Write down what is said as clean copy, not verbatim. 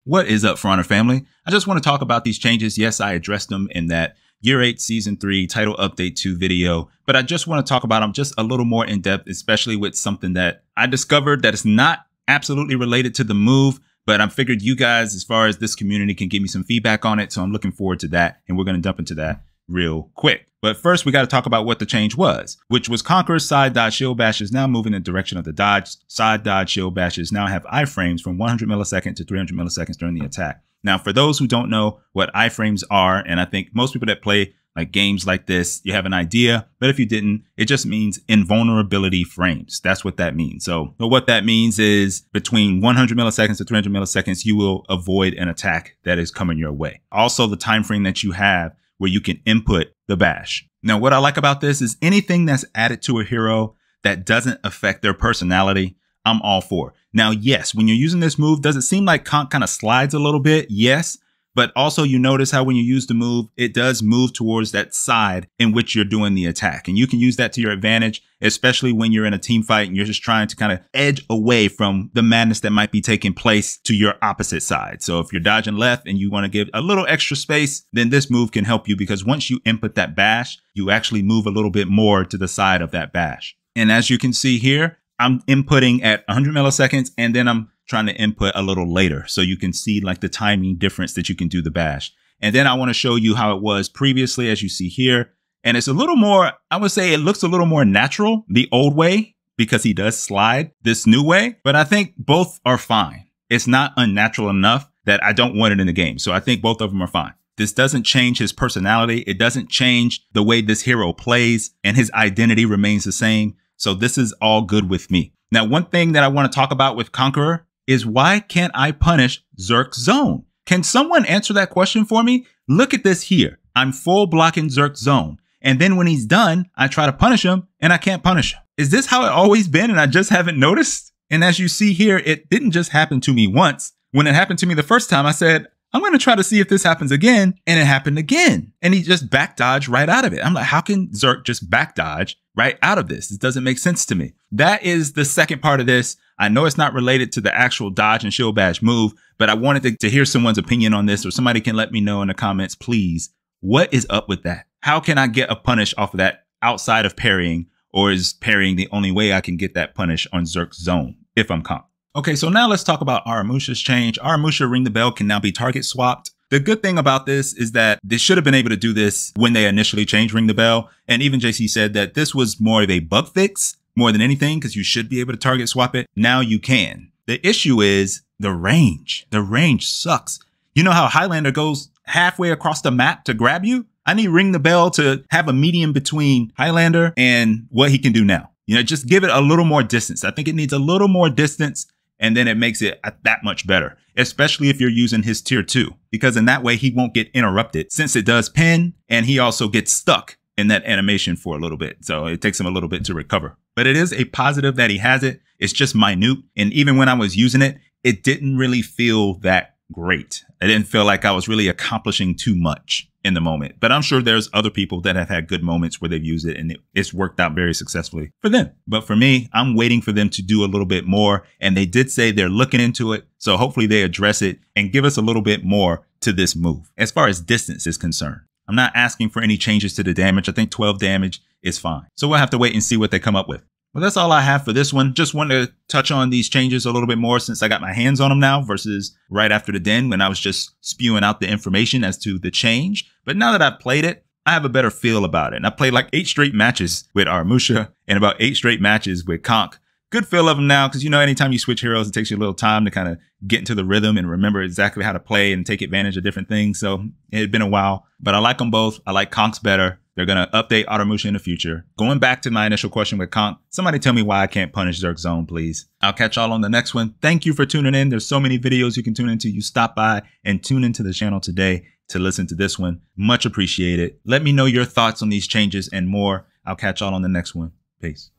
What is up, For Honor family? I just want to talk about these changes. Yes, I addressed them in that Year 8 Season 3 Title Update 2 video, but I just want to talk about them just a little more in depth, especially with something that I discovered that is not absolutely related to the move, but I figured you guys, as far as this community, can give me some feedback on it. So I'm looking forward to that, and we're going to jump into that real quick. But first, we got to talk about what the change was, which was Conqueror's side dodge shield bashes now moving in the direction of the dodge. Side dodge shield bashes now have iframes from 100 milliseconds to 300 milliseconds during the attack. Now, for those who don't know what iframes are, and I think most people that play like games like this, you have an idea, but if you didn't, it just means invulnerability frames. That's what that means. So what that means is between 100 milliseconds to 300 milliseconds, you will avoid an attack that is coming your way. Also, the time frame that you have where you can input the bash. Now, what I like about this is anything that's added to a hero that doesn't affect their personality, I'm all for. Now, yes, when you're using this move, does it seem like Conk kind of slides a little bit? Yes. But also you notice how when you use the move, it does move towards that side in which you're doing the attack. And you can use that to your advantage, especially when you're in a team fight and you're just trying to kind of edge away from the madness that might be taking place to your opposite side. So if you're dodging left and you want to give a little extra space, then this move can help you, because once you input that bash, you actually move a little bit more to the side of that bash. And as you can see here, I'm inputting at 100 milliseconds, and then I'm trying to input a little later. So you can see like the timing difference that you can do the bash. And then I want to show you how it was previously, as you see here. And it's a little more, I would say it looks a little more natural the old way, because he does slide this new way. But I think both are fine. It's not unnatural enough that I don't want it in the game. So I think both of them are fine. This doesn't change his personality. It doesn't change the way this hero plays, and his identity remains the same. So this is all good with me. Now, one thing that I want to talk about with Conqueror is, why can't I punish Zerk's zone? Can someone answer that question for me? Look at this here. I'm full blocking Zerk's zone. And then when he's done, I try to punish him and I can't punish him. Is this how it always been and I just haven't noticed? And as you see here, it didn't just happen to me once. When it happened to me the first time, I said, I'm going to try to see if this happens again. And it happened again. And he just back dodged right out of it. I'm like, how can Zerk just back dodge right out of this? This doesn't make sense to me. That is the second part of this. I know it's not related to the actual dodge and shield bash move, but I wanted to hear someone's opinion on this, or somebody can let me know in the comments, please. What is up with that? How can I get a punish off of that outside of parrying, or is parrying the only way I can get that punish on Zerk's zone if I'm Conk? Okay, so now let's talk about Aramusha's change. Aramusha Ring the Bell can now be target swapped. The good thing about this is that they should have been able to do this when they initially changed Ring the Bell. And even JC said that this was more of a bug fix more than anything, because you should be able to target swap it. Now you can. The issue is the range. The range sucks. You know how Highlander goes halfway across the map to grab you? I need Ring the Bell to have a medium between Highlander and what he can do now. You know, just give it a little more distance. I think it needs a little more distance, and then it makes it that much better, especially if you're using his tier 2, because in that way he won't get interrupted, since it does pin, and he also gets stuck in that animation for a little bit. So it takes him a little bit to recover. But it is a positive that he has it. It's just minute. And even when I was using it, it didn't really feel that great. I didn't feel like I was really accomplishing too much in the moment. But I'm sure there's other people that have had good moments where they've used it and it's worked out very successfully for them. But for me, I'm waiting for them to do a little bit more. And they did say they're looking into it. So hopefully they address it and give us a little bit more to this move as far as distance is concerned. I'm not asking for any changes to the damage. I think 12 damage is fine. So we'll have to wait and see what they come up with. Well, that's all I have for this one. Just wanted to touch on these changes a little bit more since I got my hands on them now, versus right after the den when I was just spewing out the information as to the change. But now that I've played it, I have a better feel about it. And I played like 8 straight matches with Aramusha and about 8 straight matches with Conk. Good feel of them now, because, you know, anytime you switch heroes, it takes you a little time to kind of get into the rhythm and remember exactly how to play and take advantage of different things. So it had been a while, but I like them both. I like Conk's better. They're going to update Aramusha in the future. Going back to my initial question with Conk, somebody tell me why I can't punish Zerk's zone, please. I'll catch y'all on the next one. Thank you for tuning in. There's so many videos you can tune into. You stop by and tune into the channel today to listen to this one. Much appreciated. Let me know your thoughts on these changes and more. I'll catch y'all on the next one. Peace.